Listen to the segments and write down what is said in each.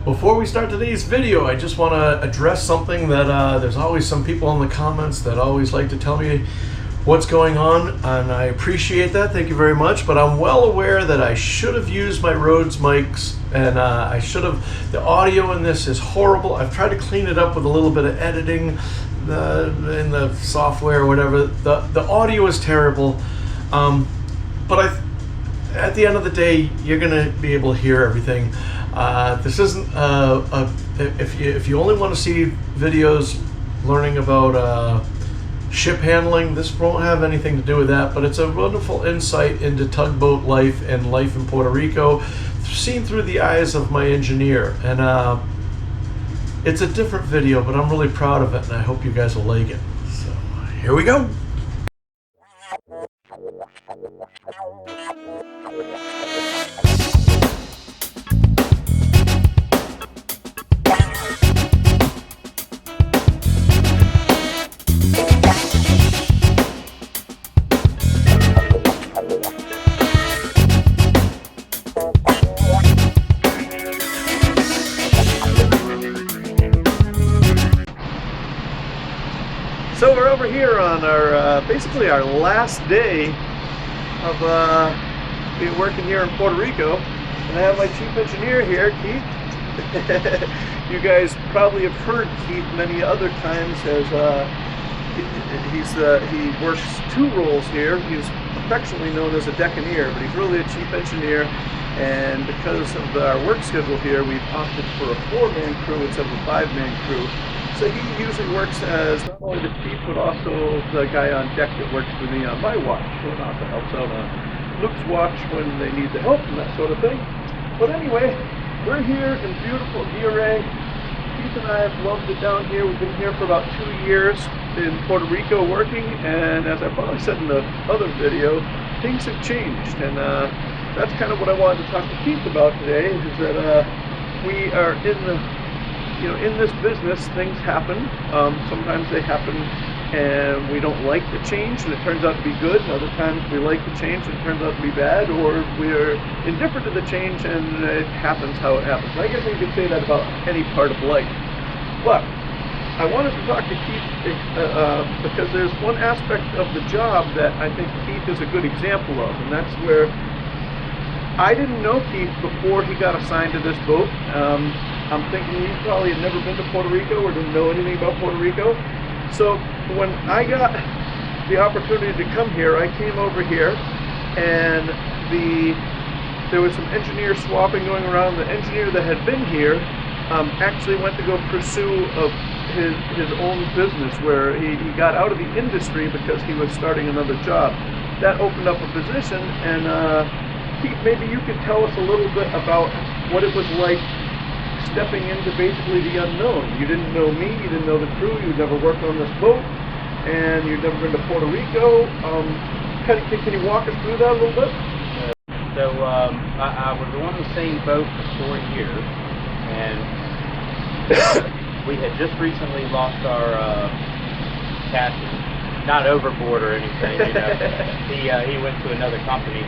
Before we start today's video, I just want to address something that there's always some people in the comments that always like to tell me what's going on, and I appreciate that. Thank you very much. But I'm well aware that I should have used my Rhodes mics, and I should have. The audio in this is horrible. I've tried to clean it up with a little bit of editing in the software or whatever. The audio is terrible, but at the end of the day, you're gonna be able to hear everything. This isn't if you only want to see videos learning about ship handling, this won't have anything to do with that, but it's a wonderful insight into tugboat life and life in Puerto Rico, seen through the eyes of my engineer. And it's a different video, but I'm really proud of it, and I hope you guys will like it. So here we go. So we're over here on our basically our last day of being working here in Puerto Rico, and I have my chief engineer here, Keith. You guys probably have heard Keith many other times as he works two roles here. He's affectionately known as a decanier, but he's really a chief engineer. And because of our work schedule here, we've opted for a 4-man crew instead of a 5-man crew. So he usually works as not only the chief, but also the guy on deck that works for me on my watch, and also helps out on Luke's watch when they need the help and that sort of thing. But anyway, we're here in beautiful Ray. Keith and I have loved it down here. We've been here for about 2 years in Puerto Rico working, and as I probably said in the other video, things have changed, and that's kind of what I wanted to talk to Keith about today, is that we are in this business, things happen. Sometimes they happen and we don't like the change and it turns out to be good, and other times we like the change and it turns out to be bad, or we're indifferent to the change and it happens how it happens. I guess you could say that about any part of life. But I wanted to talk to Keith because there's one aspect of the job that I think Keith is a good example of, and that's where I didn't know Keith before he got assigned to this boat. I'm thinking he probably had never been to Puerto Rico or didn't know anything about Puerto Rico. So when I got the opportunity to come here, I came over here, and there was some engineer swapping going around. The engineer that had been here actually went to go pursue his own business, where he got out of the industry because he was starting another job. That opened up a position, and Keith, maybe you could tell us a little bit about what it was like stepping into basically the unknown. You didn't know me, you didn't know the crew, you'd never worked on this boat, and you'd never been to Puerto Rico. Can you walk us through that a little bit? I was on the same boat for 4 years, and we had just recently lost our captain. Not overboard or anything, you know. He went to another company.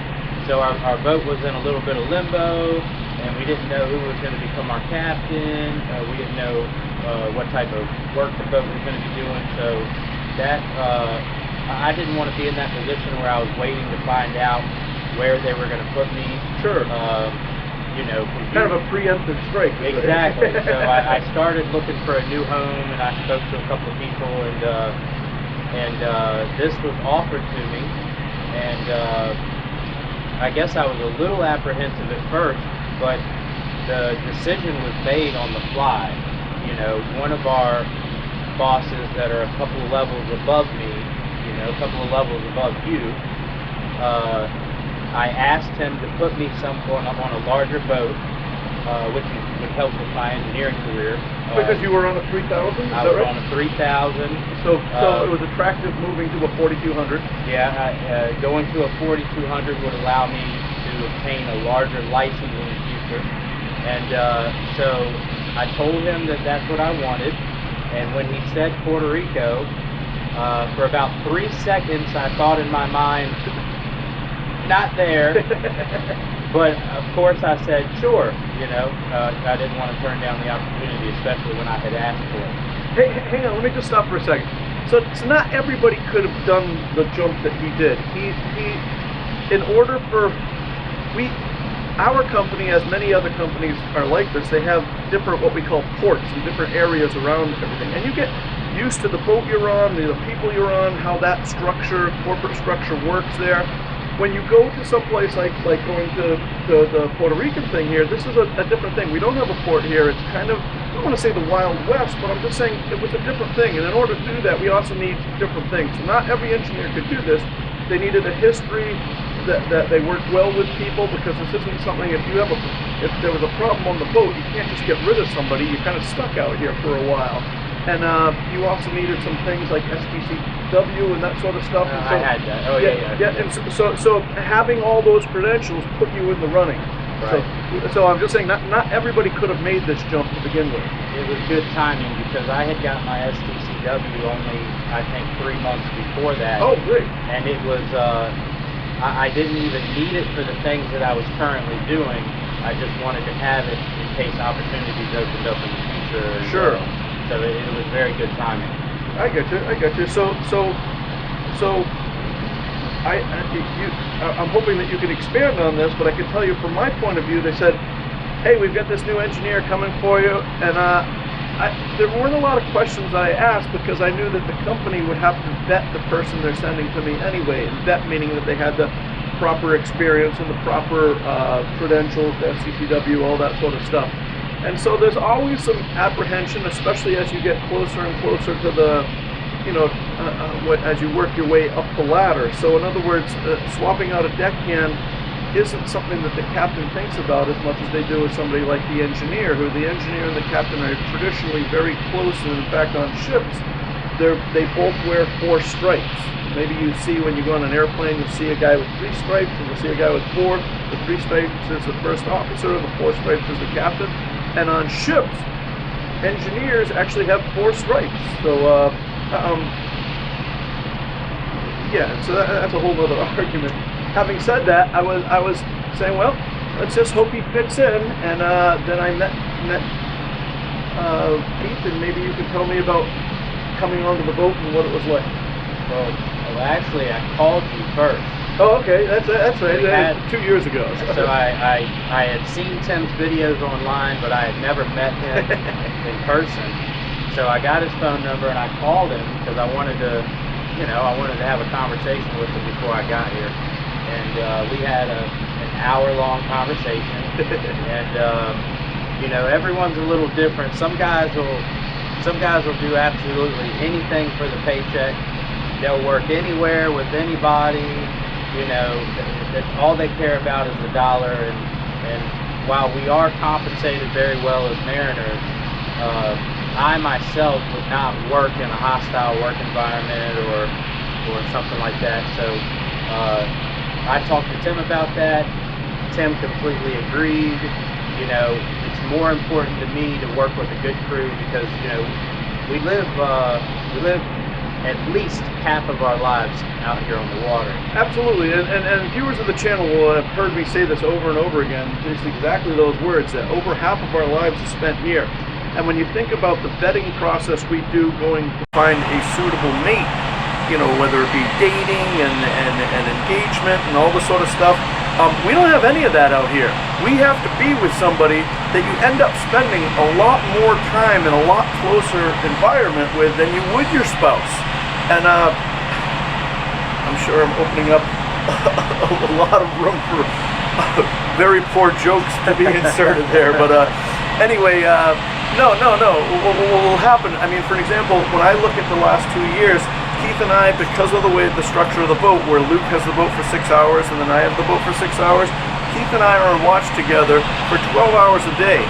So our boat was in a little bit of limbo, and we didn't know who was going to become our captain. We didn't know what type of work the boat was going to be doing. So that I didn't want to be in that position where I was waiting to find out where they were going to put me. Sure. You know, kind of a preemptive strike. Exactly. So I started looking for a new home, and I spoke to a couple of people, and this was offered to me, and I guess I was a little apprehensive at first, but the decision was made on the fly. You know, one of our bosses that are a couple of levels above me, you know, a couple of levels above you, I asked him to put me on a larger boat, which would help with my engineering career. Because you were on a 3000? I was on a 3000. So it was attractive moving to a 4200? Yeah, going to a 4200 would allow me to obtain a larger license in the future. And so I told him that that's what I wanted. And when he said Puerto Rico, for about 3 seconds I thought in my mind, not there. But of course I said, sure, you know, I didn't want to turn down the opportunity, especially when I had asked for it. Hey, hang on, let me just stop for a second. So not everybody could have done the jump that he did. In order for, our company, as many other companies are like this, they have different, what we call ports in different areas around everything. And you get used to the boat you're on, the people you're on, how that structure, corporate structure works there. When you go to someplace like going to the Puerto Rican thing here, this is a different thing. We don't have a port here. It's kind of, I don't want to say the Wild West, but I'm just saying it was a different thing. And in order to do that, we also need different things. So not every engineer could do this. They needed a history, that they worked well with people, because this isn't something, if there was a problem on the boat, you can't just get rid of somebody. You're kind of stuck out here for a while. And you also needed some things like STCW and that sort of stuff. And so, I had that. Oh yeah. And so having all those credentials put you in the running. Right. So I'm just saying, not everybody could have made this jump to begin with. It was good timing, because I had got my STCW only, I think, 3 months before that. Oh, great. And it was, I didn't even need it for the things that I was currently doing. I just wanted to have it in case opportunities opened up in the future. Sure. So it was very good timing. I get you. So I'm hoping that you can expand on this, but I can tell you from my point of view, they said, hey, we've got this new engineer coming for you, and there weren't a lot of questions I asked, because I knew that the company would have to vet the person they're sending to me anyway, and vet meaning that they had the proper experience and the proper credentials, the FCCW, all that sort of stuff. And so there's always some apprehension, especially as you get closer and closer to the, as you work your way up the ladder. So in other words, swapping out a deckhand isn't something that the captain thinks about as much as they do with somebody like the engineer, who the engineer and the captain are traditionally very close, and in fact on ships, they both wear 4 stripes. Maybe you see, when you go on an airplane, you'll see a guy with 3 stripes, and you'll see a guy with 4. The 3 stripes is the first officer, the 4 stripes is the captain. And on ships, engineers actually have 4 stripes. So, so that's a whole other argument. Having said that, I was saying, well, let's just hope he fits in. And then I met Pete, and maybe you can tell me about coming onto the boat and what it was like. Well, actually, I called you first. Oh, okay, that's right. That was 2 years ago. So I had seen Tim's videos online, but I had never met him in person. So I got his phone number and I called him, because I wanted to have a conversation with him before I got here. And we had an hour-long conversation. And everyone's a little different. Some guys will do absolutely anything for the paycheck. They'll work anywhere with anybody. That all they care about is the dollar, and while we are compensated very well as mariners, I myself would not work in a hostile work environment or something like that. So I talked to Tim about that. Tim completely agreed. It's more important to me to work with a good crew, because we live at least half of our lives out here on the water. Absolutely, and viewers of the channel will have heard me say this over and over again. It's exactly those words, that over half of our lives is spent here. And when you think about the vetting process we do going to find a suitable mate, whether it be dating and engagement and all this sort of stuff, we don't have any of that out here. We have to be with somebody that you end up spending a lot more time in a lot closer environment with than you would your spouse. And I'm sure I'm opening up a lot of room for very poor jokes to be inserted there. But anyway, no. What will happen, I mean, for example, when I look at the last 2 years, Keith and I, because of the way the structure of the boat, where Luke has the boat for 6 hours and then I have the boat for 6 hours, Keith and I are on watch together for 12 hours a day.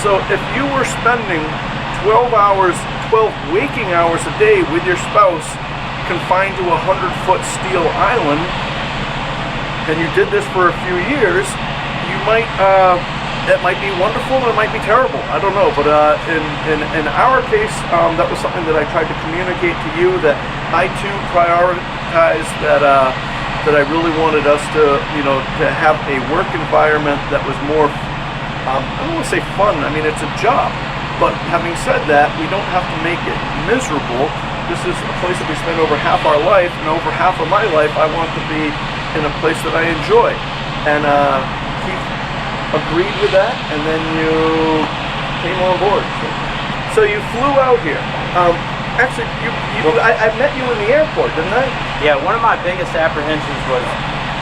So if you were spending 12 waking hours a day with your spouse confined to a 100-foot steel island, and you did this for a few years, you might, it might be wonderful and it might be terrible. I don't know, but in our case, that was something that I tried to communicate to you, that I too prioritize that that I really wanted us to, to have a work environment that was more, I don't want to say fun. I mean, it's a job. But having said that, we don't have to make it miserable. This is a place that we spend over half our life, and over half of my life, I want to be in a place that I enjoy. And Keith agreed with that, and then you came on board. So you flew out here. Actually, I met you in the airport, didn't I? Yeah, one of my biggest apprehensions was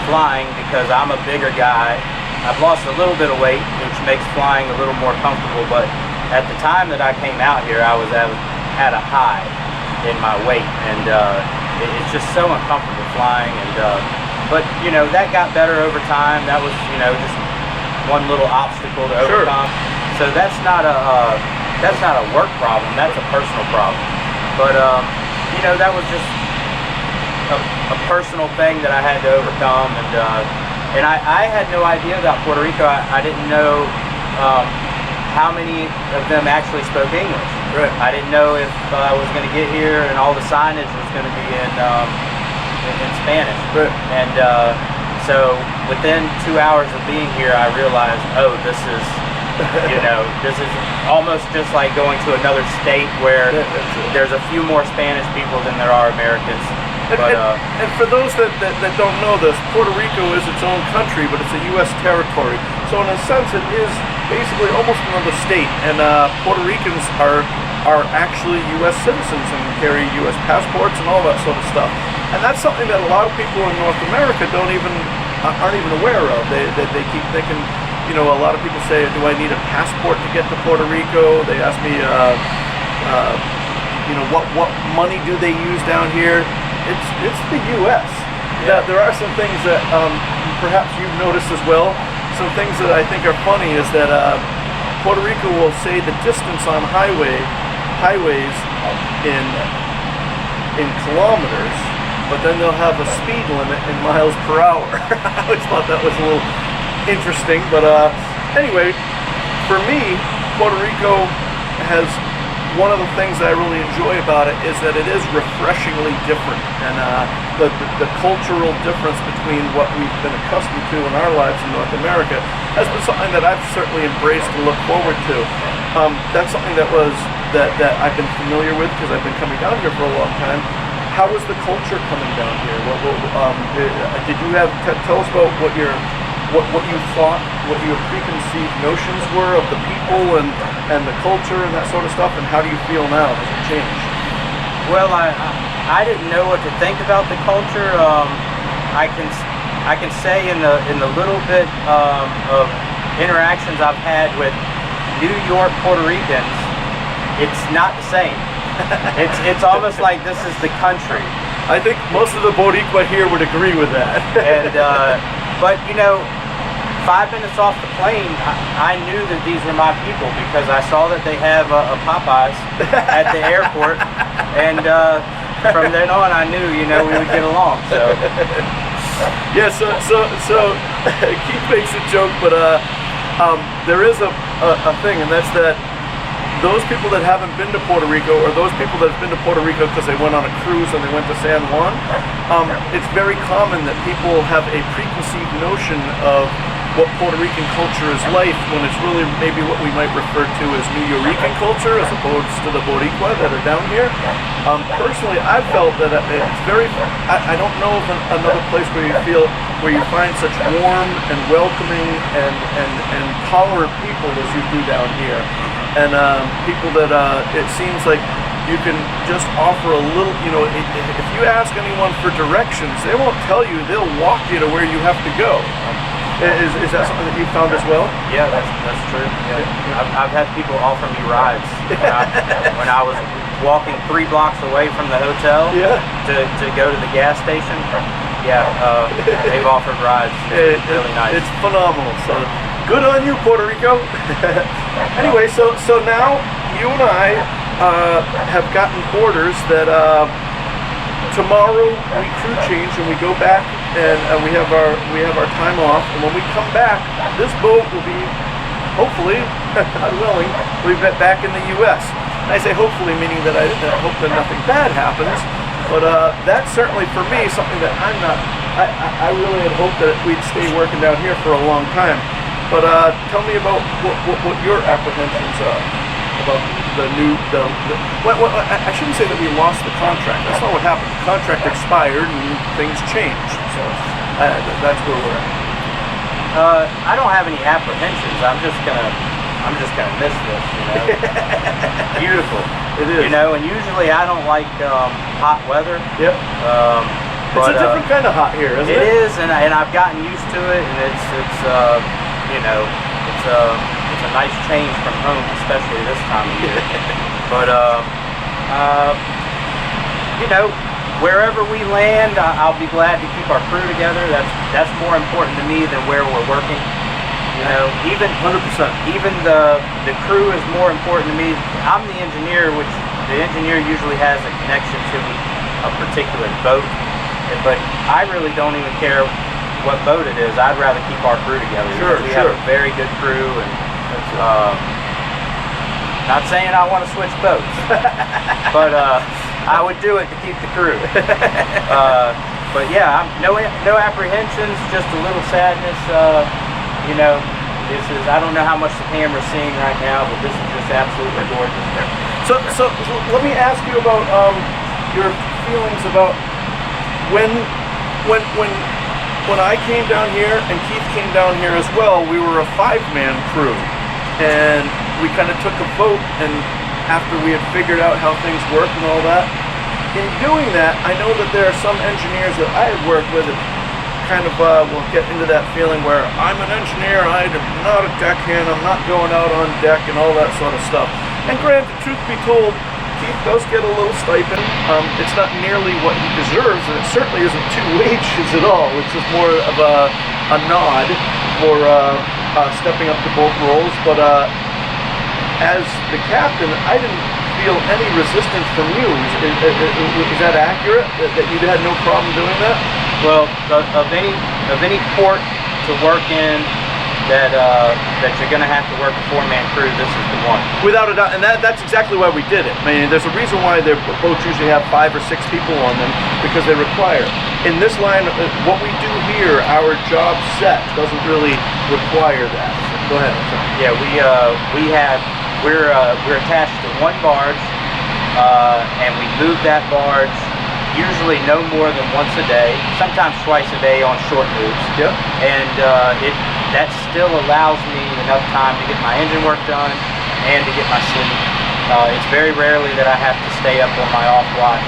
flying because I'm a bigger guy. I've lost a little bit of weight, which makes flying a little more comfortable, but at the time that I came out here, I was at a high in my weight, and it's just so uncomfortable flying. And but that got better over time. That was just one little obstacle to overcome. So that's not a work problem. That's a personal problem. But that was just a personal thing that I had to overcome, and I had no idea about Puerto Rico. I didn't know how many of them actually spoke English. Right. I didn't know if I was going to get here and all the signage was going to be in Spanish. Right. And so within 2 hours of being here, I realized, oh, this is this is almost just like going to another state where there's a few more Spanish people than there are Americans. And for those that don't know this, Puerto Rico is its own country, but it's a U.S. territory. So in a sense, it is basically almost another state. And Puerto Ricans are actually U.S. citizens and carry U.S. passports and all that sort of stuff. And that's something that a lot of people in North America aren't even aware of. They keep thinking. A lot of people say, do I need a passport to get to Puerto Rico? They ask me, what money do they use down here? It's the U.S. Yeah. There are some things that perhaps you've noticed as well. Some things that I think are funny is that Puerto Rico will say the distance on highways in kilometers, but then they'll have a speed limit in miles per hour. I always thought that was a little interesting, but anyway, for me, Puerto Rico has one of the things that I really enjoy about it is that it is refreshingly different, and the cultural difference between what we've been accustomed to in our lives in North America has been something that I've certainly embraced and looked forward to. That's something that I've been familiar with because I've been coming down here for a long time. How was the culture coming down here? Did you tell us about what you thought, what your preconceived notions were of the people and the culture and that sort of stuff, and how do you feel now? Has it changed? Well, I didn't know what to think about the culture. I can say in the little bit of interactions I've had with New York Puerto Ricans, it's not the same. It's almost like this is the country. I think most of the Boricua here would agree with that. And but 5 minutes off the plane, I knew that these were my people because I saw that they have a Popeyes at the airport, and from then on, I knew we would get along. So yeah, so Keith makes a joke, but there is a thing, and that's that those people that haven't been to Puerto Rico, or those people that have been to Puerto Rico because they went on a cruise and they went to San Juan, it's very common that people have a preconceived notion of what Puerto Rican culture is like when it's really maybe what we might refer to as New Yorican culture as opposed to the Boricua that are down here. Personally, I've felt that it's very, I don't know of another place where you find such warm and welcoming and tolerant people as you do down here. And people that it seems like you can just offer a little, if you ask anyone for directions, they won't tell you, they'll walk you to where you have to go. Is that something that you found as well? Yeah, that's true. Yeah. I've had people offer me rides when I was walking 3 blocks away from the hotel to go to the gas station. Yeah, they've offered rides. It's really nice. It's phenomenal. So good on you, Puerto Rico. Anyway, so now you and I have gotten orders that tomorrow we crew change and we go back and we have our time off, and when we come back, this boat will be hopefully, God willing, we'll be back in the U.S. And I say hopefully, meaning that I hope that nothing bad happens, but that's certainly for me something that I'm not I really had hoped that we'd stay working down here for a long time. But tell me about what your apprehensions are about the new. I shouldn't say that we lost the contract. That's not what happened. The contract expired and things changed. So that's where we're at. I don't have any apprehensions. I'm just gonna miss this. You know, beautiful. It is. You know, and usually I don't like hot weather. Yep. It's a different kind of hot here, isn't it? It is, and I've gotten used to it, and it's you know, it's a nice change from home, especially this time of year. But you know, wherever we land, I'll be glad to keep our crew together. That's more important to me than where we're working. You know, even 100%. Even the crew is more important to me. I'm the engineer, which the engineer usually has a connection to a particular boat, but I really don't even care what boat it is. I'd rather keep our crew together. Sure, we have a very good crew, and not saying I want to switch boats, but I would do it to keep the crew. But yeah, no apprehensions, just a little sadness. You know, I don't know how much the camera's seeing right now, but this is just absolutely gorgeous. So let me ask you about your feelings about when I came down here and Keith came down here as well. We were a 5-man crew, and we kind of took a vote, and after we had figured out how things work and all that, in doing that, I know that there are some engineers that I had worked with that kind of will get into that feeling where I'm an engineer, I'm not a deckhand, I'm not going out on deck and all that sort of stuff. And granted, truth be told, Keith does get a little stipend. It's not nearly what he deserves, and it certainly isn't 2 wages at all. It's just more of a nod for stepping up to both roles. But as the captain, I didn't feel any resistance from you. Is that accurate? That you had no problem doing that? Well, of any port to work in that you're going to have to work a 4-man crew, this is the one. Without a doubt, and that's exactly why we did it. I mean, there's a reason why their boats usually have 5 or 6 people on them, because they require. In this line, what we do here, our job set doesn't really require that. Go ahead. Yeah, we're attached to one barge, and we move that barge usually no more than once a day, sometimes twice a day on short moves. Yep. And that still allows me enough time to get my engine work done and to get my sleep. It's very rarely that I have to stay up on my off watch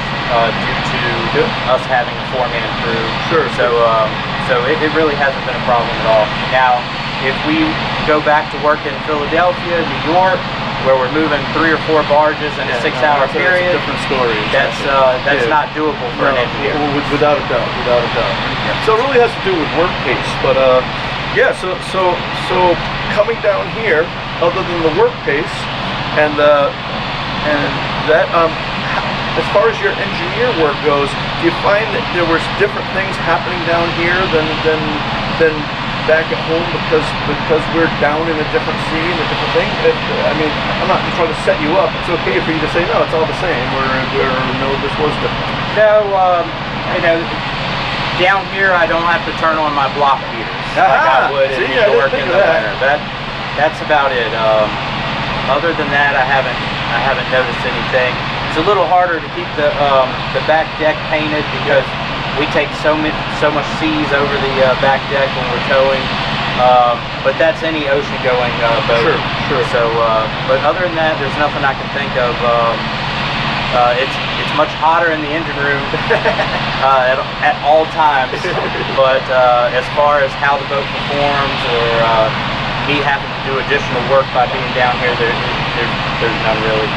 due to us having a 4-man crew. Sure. So it really hasn't been a problem at all. Now, if we go back to work in Philadelphia, New York, where we're moving 3 or 4 barges in a 6-hour period, that's a different story. That's not doable for an engineer. Without a doubt, without a doubt. Yeah. So it really has to do with work pace, but yeah. So coming down here, other than the work pace and that, as far as your engineer work goes, do you find that there was different things happening down here than back at home because we're down in a different sea and a different thing? I mean, I'm not trying to set you up. It's okay for you to say, no, it's all the same, or no, this was different. No, you know, down here I don't have to turn on my block heaters like I would in New York in the winter. That's about it. Other than that, I haven't noticed anything. It's a little harder to keep the back deck painted because we take so much seas over the back deck when we're towing, but that's any ocean-going boat. Sure. So, but other than that, there's nothing I can think of. It's much hotter in the engine room at all times. But as far as how the boat performs, or me having to do additional work by being down here, there's none really.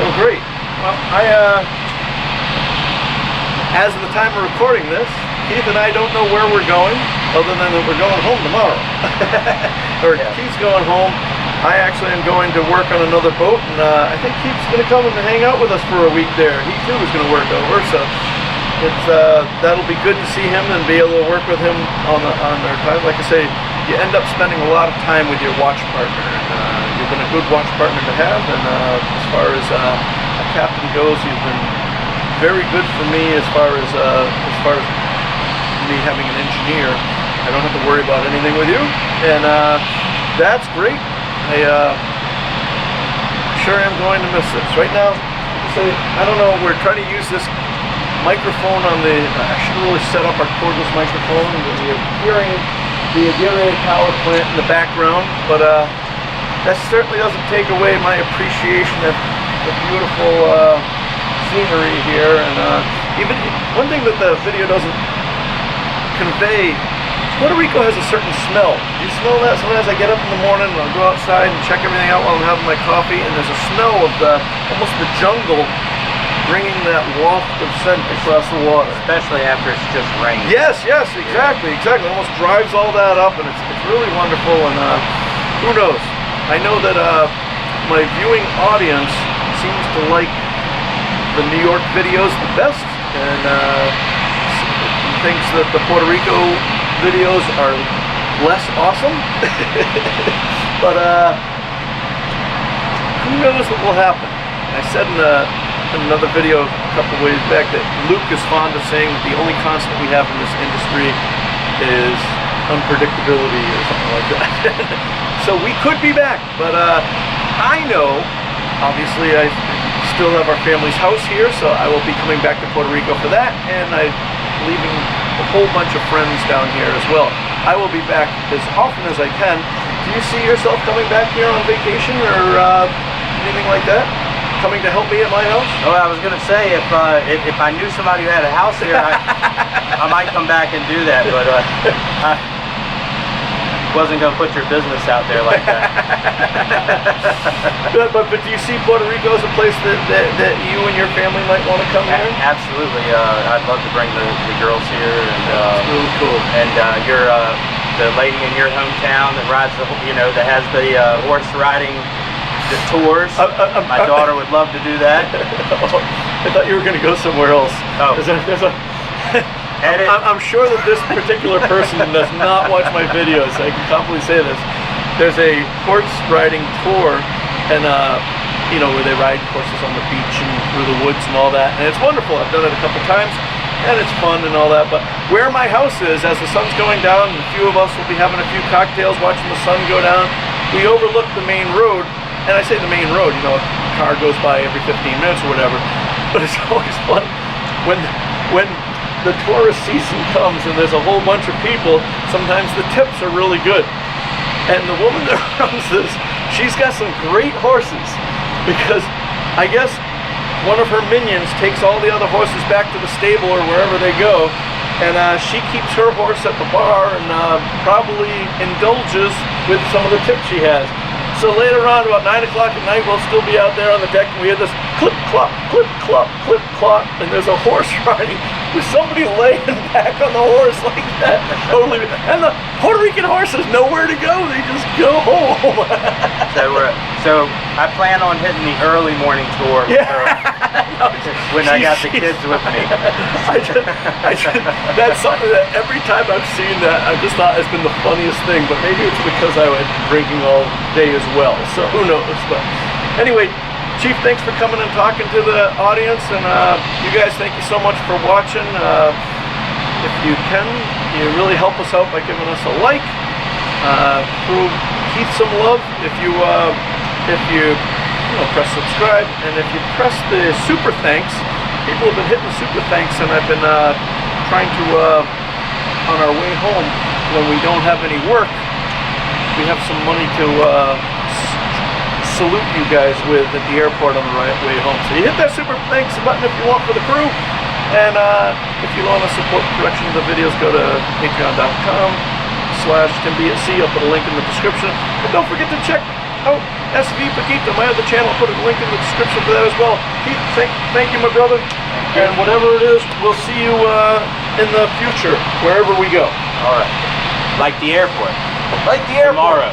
Well, great. Well, as of the time of recording this, Keith and I don't know where we're going, other than that we're going home tomorrow. Or yeah. Keith's going home. I actually am going to work on another boat, and I think Keith's going to come and hang out with us for a week there. He too is going to work over, so that'll be good to see him and be able to work with him on our time. Like I say, you end up spending a lot of time with your watch partner, and you've been a good watch partner to have. And as far as a captain goes, he's been very good for me as far as me having an engineer. I don't have to worry about anything with you, and that's great. I sure am going to miss this. Right now, I don't know, we're trying to use this microphone on the, I should really set up our cordless microphone. You're hearing the aerated power plant in the background, but that certainly doesn't take away my appreciation of the beautiful scenery here. And even one thing that the video doesn't convey, Puerto Rico has a certain smell. Do you smell that? Sometimes I get up in the morning and I'll go outside and check everything out while I'm having my coffee, and there's a smell of almost the jungle bringing that waft of scent across the water. Especially after it's just rained. Yes, exactly. It almost drives all that up, and it's really wonderful. And who knows? I know that my viewing audience seems to like the New York videos the best, and thinks that the Puerto Rico videos are less awesome. But who knows what will happen? I said in another video a couple ways back that Luke is fond of saying that the only constant we have in this industry is unpredictability or something like that. So we could be back, but I know, obviously, I still have our family's house here, so I will be coming back to Puerto Rico for that, and I'm leaving a whole bunch of friends down here as well. I will be back as often as I can. Do you see yourself coming back here on vacation or anything like that? Coming to help me at my house? Oh, I was gonna say, if I knew somebody who had a house here, I might come back and do that, but I wasn't gonna put your business out there like that. but do you see Puerto Rico as a place that you and your family might want to come here? Absolutely. I'd love to bring the girls here, and that's really cool. And you're the lady in your hometown that rides that has the horse riding. The tours. My daughter would love to do that. I thought you were going to go somewhere else. Oh. I'm sure that this particular person does not watch my videos. I can confidently say this. There's a horse riding tour, and where they ride horses on the beach and through the woods and all that, and it's wonderful. I've done it a couple times, and it's fun and all that. But where my house is, as the sun's going down, and a few of us will be having a few cocktails, watching the sun go down. We overlook the main road. And I say the main road, a car goes by every 15 minutes or whatever, but it's always fun when the tourist season comes and there's a whole bunch of people. Sometimes the tips are really good. And the woman that runs this, she's got some great horses, because I guess one of her minions takes all the other horses back to the stable or wherever they go, and she keeps her horse at the bar and probably indulges with some of the tips she has. So later on, about 9 o'clock at night, we'll still be out there on the deck, and we hear this clip, clop, clip, clop, clip, clop, and there's a horse riding with somebody laying back on the horse like that. Totally. And the Puerto Rican horses know where to go. They just go home. So I plan on hitting the early morning tour when I got the kids with me. That's something that every time I've seen that, I've just thought it's been the funniest thing, but maybe it's because I was drinking all day as well, so who knows. But anyway, Chief, thanks for coming and talking to the audience, and you guys, thank you so much for watching. If you can, you really help us out by giving us a like. Prove Keith some love if you press subscribe, and if you press the super thanks. People have been hitting the super thanks, and I've been trying to on our way home, when we don't have any work, we have some money to salute you guys with at the airport on the way home. So you hit that super thanks button if you want for the crew, and if you want to support the production of the videos, go to patreon.com/TimBatSea. I'll put a link in the description, and don't forget to check out SV Paquita, my other channel. I'll put a link in the description for that as well. Keith, thank you, my brother, and whatever it is, we'll see you in the future, wherever we go. All right. Like the airport. Like the airport. Tomorrow.